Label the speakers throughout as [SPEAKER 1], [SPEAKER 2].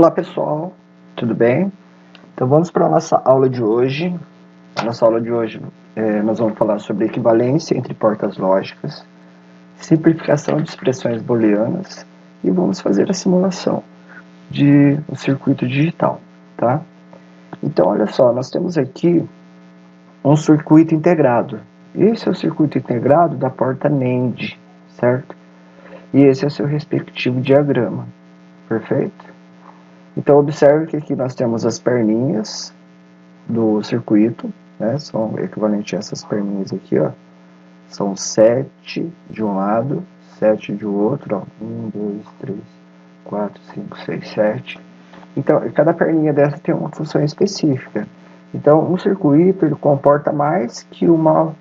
[SPEAKER 1] Olá pessoal, tudo bem? Então vamos para a nossa aula de hoje. A nossa aula de hoje nós vamos falar sobre equivalência entre portas lógicas, simplificação de expressões booleanas e vamos fazer a simulação de um circuito digital, tá? Então olha só, nós temos aqui um circuito integrado. Esse é o circuito integrado da porta NAND, certo? E esse é o seu respectivo diagrama, perfeito? Então observe que aqui nós temos as perninhas do circuito, né? São equivalentes a essas perninhas aqui, ó. São 7 de um lado, 7 de outro, ó. 1, 2, 3, 4, 5, 6, 7. Então, cada perninha dessa tem uma função específica. Então, um circuito ele comporta mais que uma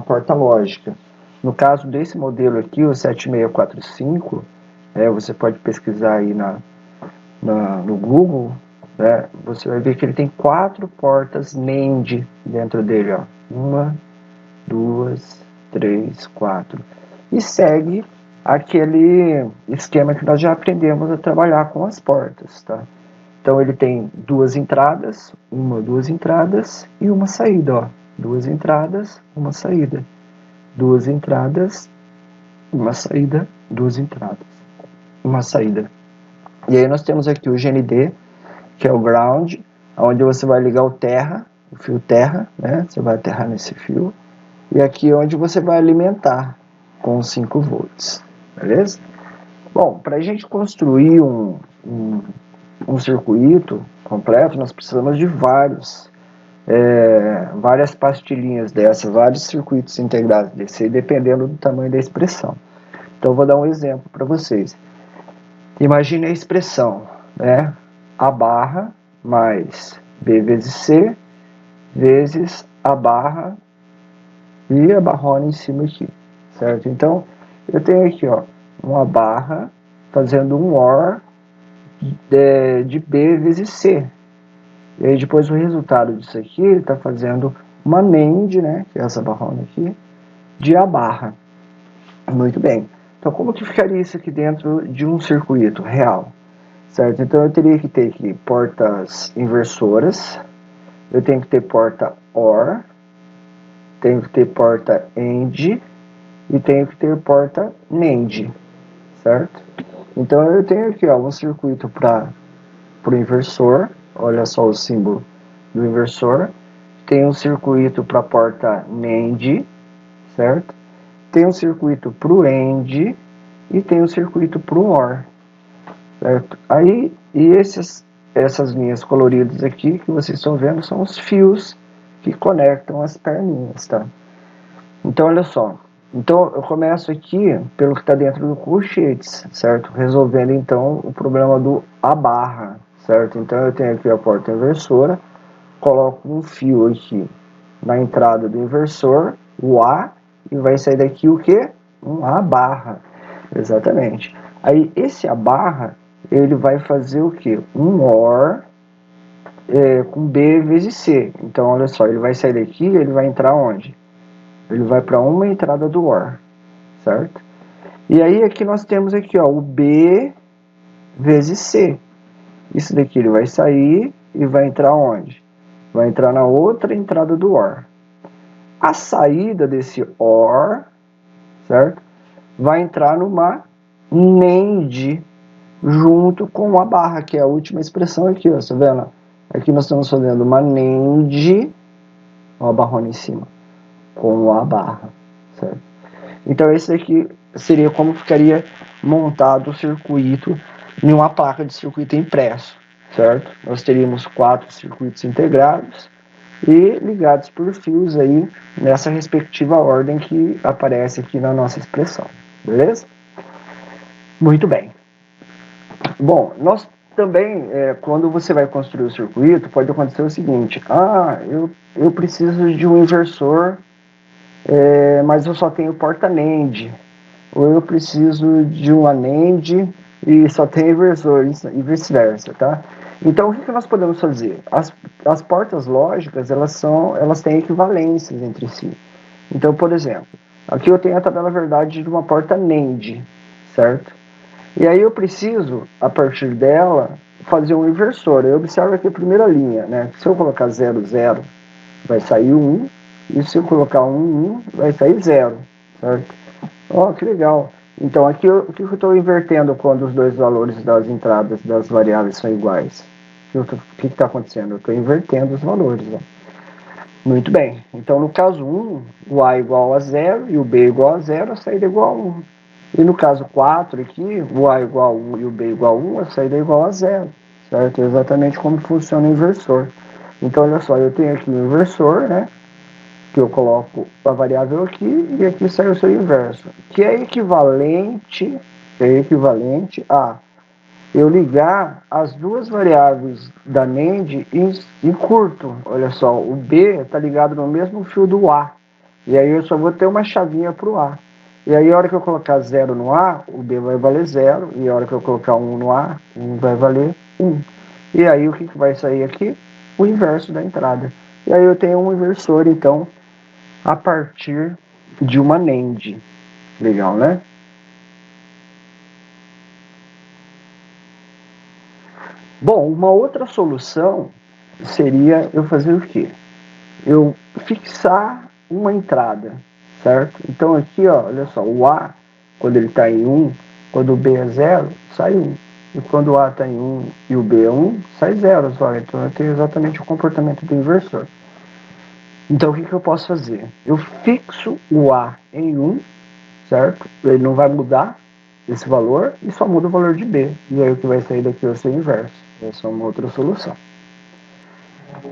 [SPEAKER 1] porta lógica. No caso desse modelo aqui, o 7645, você pode pesquisar aí no Google, né, você vai ver que ele tem 4 portas NAND dentro dele, ó. 1, 2, 3, 4. E segue aquele esquema que nós já aprendemos a trabalhar com as portas, tá? Então ele tem 2 entradas, 2 entradas e uma saída, ó. 2 entradas, uma saída. 2 entradas, uma saída, 2 entradas, uma saída. E aí nós temos aqui o GND, que é o ground, onde você vai ligar o fio terra, né? Você vai aterrar nesse fio. E aqui é onde você vai alimentar com 5 volts, beleza? Bom, para a gente construir um circuito completo, nós precisamos de várias pastilhinhas dessas, vários circuitos integrados desse, dependendo do tamanho da expressão. Então eu vou dar um exemplo para vocês. Imagine a expressão, né? A barra mais B vezes C vezes a barra e a barrona em cima aqui, certo? Então, eu tenho aqui, ó, uma barra fazendo um OR de B vezes C. E aí depois o resultado disso aqui, ele está fazendo uma NAND, né? Que é essa barrona aqui, de A barra. Muito bem. Então, como que ficaria isso aqui dentro de um circuito real? Certo? Então, eu teria que ter aqui portas inversoras, eu tenho que ter porta OR, tenho que ter porta AND e tenho que ter porta NAND, certo? Então, eu tenho aqui, ó, um circuito para o inversor, olha só o símbolo do inversor, tem um circuito para a porta NAND, certo? Tem um circuito para o AND e tem um circuito para o OR, certo? Aí, e essas linhas coloridas aqui que vocês estão vendo são os fios que conectam as perninhas, tá? Então, olha só. Então, eu começo aqui pelo que está dentro do colchetes, certo? Resolvendo, então, o problema do A barra, certo? Então, eu tenho aqui a porta inversora, coloco um fio aqui na entrada do inversor, o A, e vai sair daqui o quê? Um A barra. Exatamente. Aí, esse A barra, ele vai fazer o quê? Um OR com B vezes C. Então, olha só, ele vai sair daqui, ele vai entrar onde? Ele vai para uma entrada do OR, certo? E aí, aqui nós temos aqui, ó, o B vezes C. Isso daqui ele vai sair e vai entrar onde? Vai entrar na outra entrada do OR. A saída desse OR, certo? Vai entrar numa NAND junto com a barra, que é a última expressão aqui, ó, tá vendo? Aqui nós estamos fazendo uma NAND, ó, a barrona em cima, com a barra, certo? Então esse aqui seria como ficaria montado o circuito em uma placa de circuito impresso, certo? Nós teríamos 4 circuitos integrados e ligados por fios aí nessa respectiva ordem que aparece aqui na nossa expressão, beleza? Muito bem. Bom, nós também, quando você vai construir o circuito, pode acontecer o seguinte: eu preciso de um inversor, mas eu só tenho porta NAND, ou eu preciso de uma NAND e só tem inversor, e vice-versa, tá? Então, o que nós podemos fazer? As portas lógicas, elas têm equivalências entre si. Então, por exemplo, aqui eu tenho a tabela verdade de uma porta NAND, certo? E aí eu preciso, a partir dela, fazer um inversor. Eu observo aqui a primeira linha, né? Se eu colocar 0, 0, vai sair 1, e se eu colocar 1, 1, vai sair 0, certo? Ó, que legal. Então aqui o que eu estou invertendo quando os dois valores das entradas das variáveis são iguais? O que está acontecendo? Eu estou invertendo os valores, ó. Muito bem. Então no caso 1, o A igual a 0 e o B igual a 0, a saída é igual a 1. E no caso 4 aqui, o A igual a 1 e o B igual a 1, a saída é igual a 0. Certo? É exatamente como funciona o inversor. Então olha só, eu tenho aqui o inversor, né? Que eu coloco a variável aqui e aqui sai o seu inverso, que é equivalente a eu ligar as duas variáveis da NAND em curto. Olha só, o B está ligado no mesmo fio do A, e aí eu só vou ter uma chavinha para o A. E aí a hora que eu colocar 0 no A, o B vai valer 0, e a hora que eu colocar 1 no A, 1 vai valer 1. E aí o que vai sair aqui? O inverso da entrada. E aí eu tenho um inversor, então, a partir de uma NAND. Legal, né? Bom, uma outra solução seria eu fazer o quê? Eu fixar uma entrada, certo? Então aqui, ó, olha só, o A, quando ele está em 1, quando o B é 0, sai 1. E quando o A está em 1 e o B é 1, sai 0. Olha, então eu tenho exatamente o comportamento do inversor. Então o que eu posso fazer? Eu fixo o A em 1, certo? Ele não vai mudar esse valor e só muda o valor de B. E aí o que vai sair daqui é o seu inverso. Essa é uma outra solução.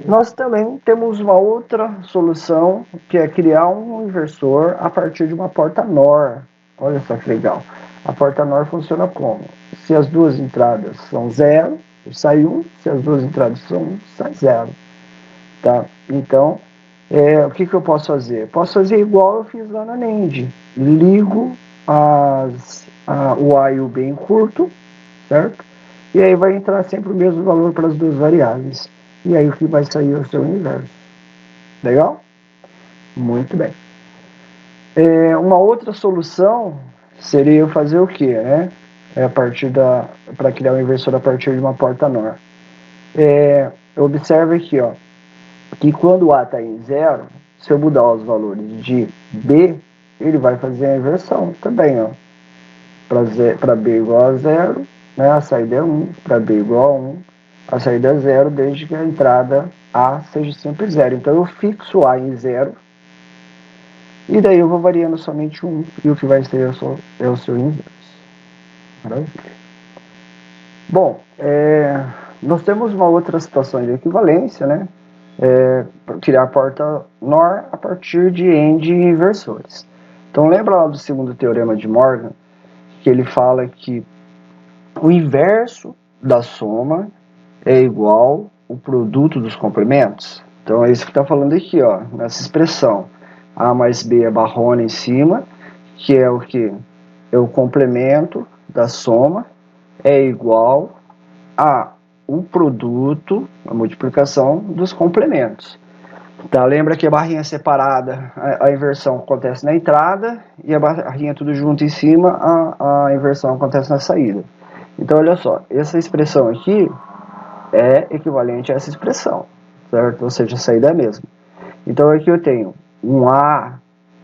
[SPEAKER 1] Nós também temos uma outra solução, que é criar um inversor a partir de uma porta NOR. Olha só que legal. A porta NOR funciona como? Se as duas entradas são 0, sai 1. Se as duas entradas são 1, sai 0. Tá? Então, o que eu posso fazer? Posso fazer igual eu fiz lá na NAND. Ligo o A e o B em curto, certo? E aí vai entrar sempre o mesmo valor para as duas variáveis. E aí o que vai sair é o seu inverso. Legal? Muito bem. Uma outra solução seria eu fazer o quê, né? Para criar um inversor a partir de uma porta NOR. Observe aqui, ó, que quando o A está em 0, se eu mudar os valores de B, ele vai fazer a inversão também, ó. Para B igual a 0, né, a saída é 1, para B igual a 1, a saída é 0, desde que a entrada A seja sempre 0. Então eu fixo A em 0, e daí eu vou variando somente 1, e o que vai ser é o seu inverso. Maravilha. Bom, nós temos uma outra situação de equivalência, né? Criar a porta NOR a partir de AND inversores. Então lembra lá do segundo teorema de Morgan, que ele fala que o inverso da soma é igual ao produto dos complementos? Então é isso que está falando aqui, ó, nessa expressão. A mais B é barrona em cima, que é o que? É o complemento da soma, é igual a o produto, a multiplicação dos complementos. Tá, lembra que a barrinha separada, a inversão acontece na entrada, e a barrinha tudo junto em cima, a inversão acontece na saída. Então olha só, essa expressão aqui é equivalente a essa expressão, certo? Ou seja, a saída é a mesma. Então aqui eu tenho um A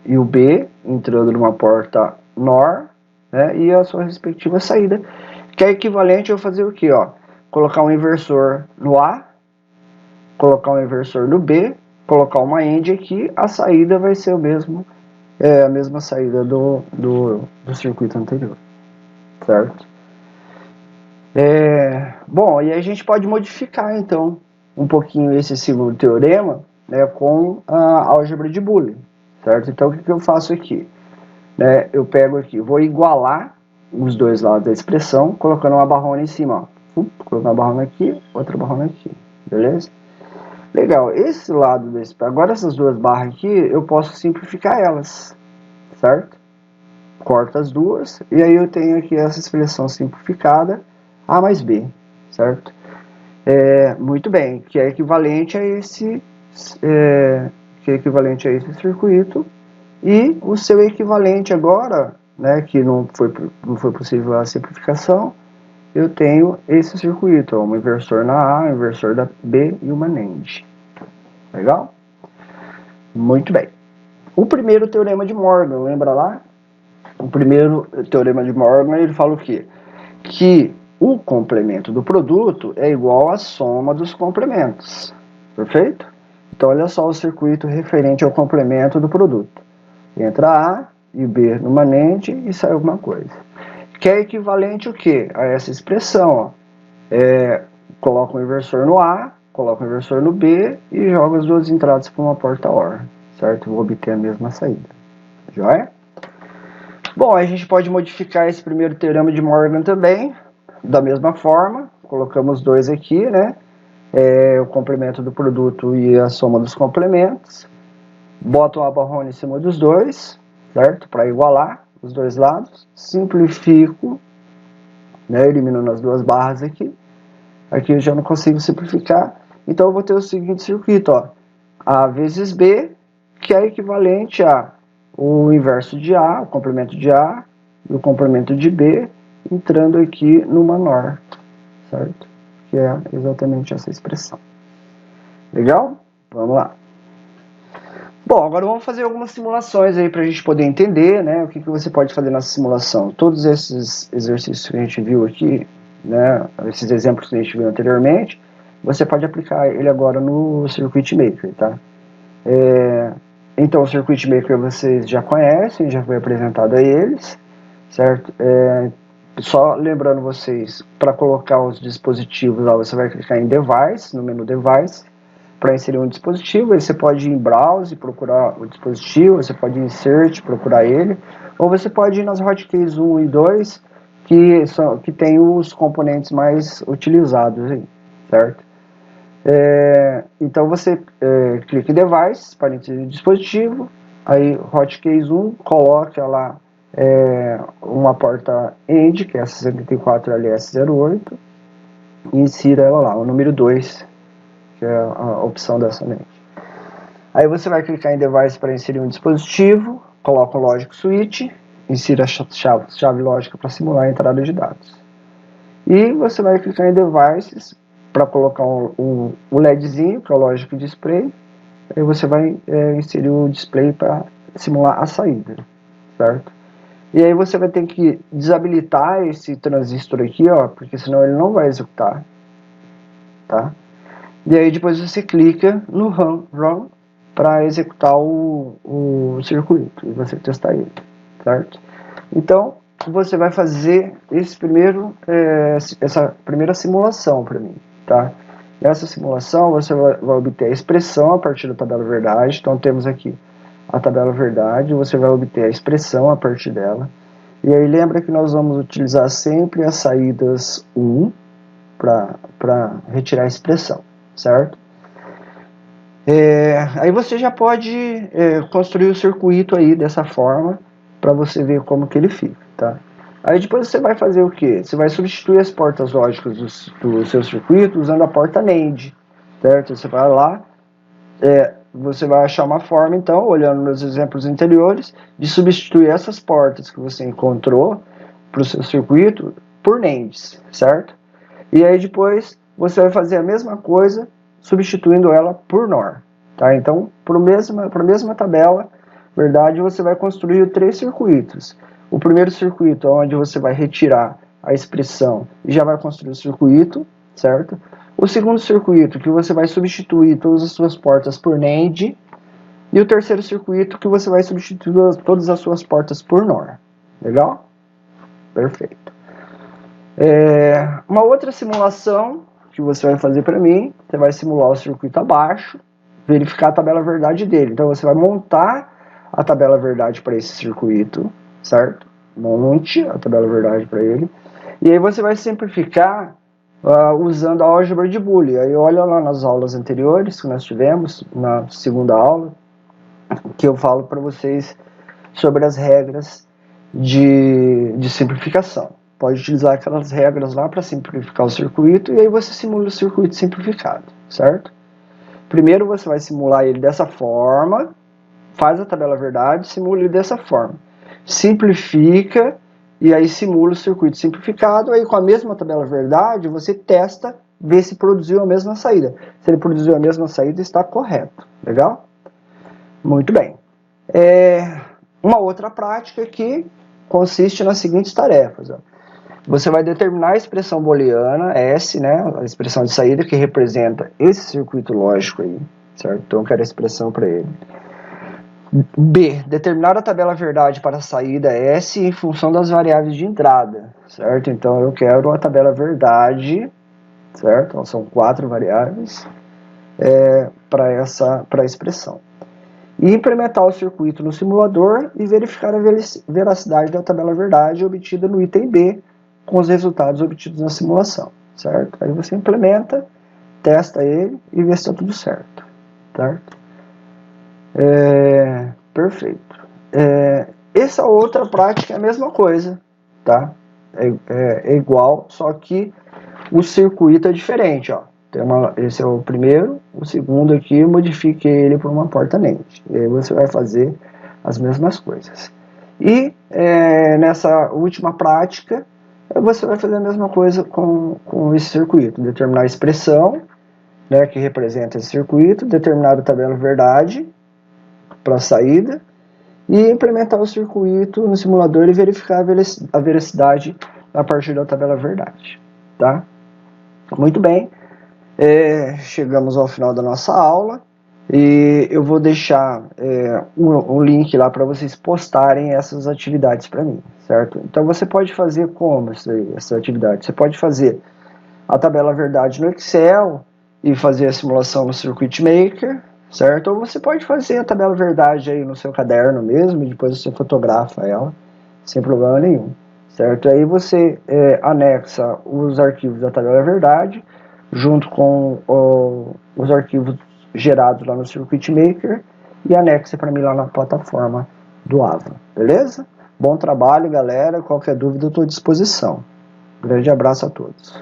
[SPEAKER 1] e o B entrando numa porta NOR, né, e a sua respectiva saída, que é equivalente a eu fazer o que, ó? Colocar um inversor no A, colocar um inversor no B, colocar uma AND aqui, a saída vai ser a mesma saída do circuito anterior, certo? Bom, e a gente pode modificar então um pouquinho esse segundo teorema, né, com a álgebra de Boolean, certo? Então o que eu faço aqui? Eu pego aqui, vou igualar os dois lados da expressão, colocando uma barrona em cima, ó. Colocar uma barrona aqui, outra barrona aqui, beleza? Legal, esse lado da expressão, agora essas duas barras aqui, eu posso simplificar elas, certo? Corto as duas, e aí eu tenho aqui essa expressão simplificada, A mais B, certo? Muito bem, que é equivalente a esse circuito, e o seu equivalente agora, né, que não foi possível a simplificação, eu tenho esse circuito, ó, um inversor na A, um inversor da B e uma NAND. Legal? Muito bem. O primeiro teorema de Morgan, lembra lá? O primeiro teorema de Morgan, ele fala o quê? Que o complemento do produto é igual à soma dos complementos. Perfeito? Então, olha só o circuito referente ao complemento do produto. Entra A e B numa NAND e sai alguma coisa. Que é equivalente o quê? A essa expressão. Ó. Coloca um inversor no A, coloca um inversor no B e joga as duas entradas para uma porta OR. Certo? Vou obter a mesma saída. Joia? Bom, a gente pode modificar esse primeiro teorema de Morgan também, da mesma forma. Colocamos dois aqui, né? O complemento do produto e a soma dos complementos. Boto uma barrona em cima dos dois, certo? Para igualar os dois lados. Simplifico, né? Eliminando as duas barras aqui. Aqui eu já não consigo simplificar. Então eu vou ter o seguinte circuito, ó. A vezes B, que é equivalente a o inverso de A, o complemento de A e o complemento de B, entrando aqui numa NOR, certo? Que é exatamente essa expressão. Legal? Vamos lá. Bom, agora vamos fazer algumas simulações aí para a gente poder entender, né, o que você pode fazer nessa simulação. Todos esses exercícios que a gente viu aqui, né, esses exemplos que a gente viu anteriormente, você pode aplicar ele agora no Circuit Maker, tá? Então, o Circuit Maker vocês já conhecem, já foi apresentado a eles, certo? Só lembrando vocês, para colocar os dispositivos lá, você vai clicar em Device, no menu Device, para inserir um dispositivo. Aí você pode ir em Browse, procurar o dispositivo, você pode ir em Search, procurar ele, ou você pode ir nas hotkeys 1 e 2, que tem os componentes mais utilizados aí, certo? Então você clica em Device para inserir o dispositivo, aí hotkeys 1, coloca lá uma porta END, que é a 64LS08, e insira ela lá, o número 2, que é a opção dessa NAND. Aí você vai clicar em Device para inserir um dispositivo, coloca o Logic Switch, insira a chave lógica para simular a entrada de dados. E você vai clicar em Devices para colocar um LEDzinho, que é o Logic Display. Aí você vai inserir o display para simular a saída, certo? E aí você vai ter que desabilitar esse transistor aqui, ó, porque senão ele não vai executar, tá? E aí depois você clica no Run para executar o circuito e você testar ele, certo? Então, você vai fazer essa primeira simulação para mim, tá? Nessa simulação, você vai obter a expressão a partir da tabela verdade. Então, temos aqui a tabela verdade, você vai obter a expressão a partir dela. E aí, lembra que nós vamos utilizar sempre as saídas 1 para retirar a expressão, certo? Aí você já pode construir o circuito aí dessa forma, para você ver como que ele fica, tá? Aí depois você vai fazer o que? Você vai substituir as portas lógicas do seu circuito usando a porta NAND, certo? Você vai lá, você vai achar uma forma, então, olhando nos exemplos anteriores, de substituir essas portas que você encontrou para o seu circuito por NANDs, certo? E aí depois você vai fazer a mesma coisa, substituindo ela por NOR, tá? Então, para a mesma tabela, verdade, você vai construir 3 circuitos. O primeiro circuito é onde você vai retirar a expressão e já vai construir o circuito, certo? O segundo circuito, que você vai substituir todas as suas portas por NAND. E o terceiro circuito, que você vai substituir todas as suas portas por NOR. Legal? Perfeito. Uma outra simulação que você vai fazer para mim, você vai simular o circuito abaixo, verificar a tabela verdade dele. Então você vai montar a tabela verdade para esse circuito, certo? Monte a tabela verdade para ele. E aí você vai simplificar usando a álgebra de Boole. Aí olha lá nas aulas anteriores que nós tivemos, na segunda aula, que eu falo para vocês sobre as regras de simplificação. Pode utilizar aquelas regras lá para simplificar o circuito e aí você simula o circuito simplificado, certo? Primeiro você vai simular ele dessa forma, faz a tabela verdade, simula ele dessa forma. Simplifica e aí simula o circuito simplificado, aí com a mesma tabela verdade, você testa, vê se produziu a mesma saída. Se ele produziu a mesma saída, está correto. Legal? Muito bem. Uma outra prática que consiste nas seguintes tarefas. Ó. Você vai determinar a expressão booleana, S, né, a expressão de saída, que representa esse circuito lógico aí, certo? Então eu quero a expressão para ele. B, determinar a tabela verdade para a saída S em função das variáveis de entrada, certo? Então eu quero a tabela verdade, certo? Então, são 4 variáveis para a expressão. E implementar o circuito no simulador e verificar a veracidade da tabela verdade obtida no item B com os resultados obtidos na simulação, certo? Aí você implementa, testa ele e vê se está tudo certo, certo? Perfeito. Essa outra prática é a mesma coisa, tá? É igual, só que o circuito é diferente, ó. Esse é o primeiro, o segundo aqui, modifique ele para uma porta-NAND. E aí você vai fazer as mesmas coisas. E nessa última prática, você vai fazer a mesma coisa com esse circuito. Determinar a expressão, né, que representa esse circuito, determinar a tabela verdade para a saída, e implementar o circuito no simulador e verificar a veracidade a partir da tabela verdade. Tá? Muito bem. Chegamos ao final da nossa aula e eu vou deixar um link lá para vocês postarem essas atividades para mim, certo? Então você pode fazer como essa atividade? Você pode fazer a tabela verdade no Excel e fazer a simulação no Circuit Maker, certo? Ou você pode fazer a tabela verdade aí no seu caderno mesmo e depois você fotografa ela, sem problema nenhum, certo? Aí você anexa os arquivos da tabela verdade junto com os arquivos gerados lá no Circuit Maker e anexa para mim lá na plataforma do AVA, beleza? Bom trabalho, galera. Qualquer dúvida eu estou à disposição. Grande abraço a todos.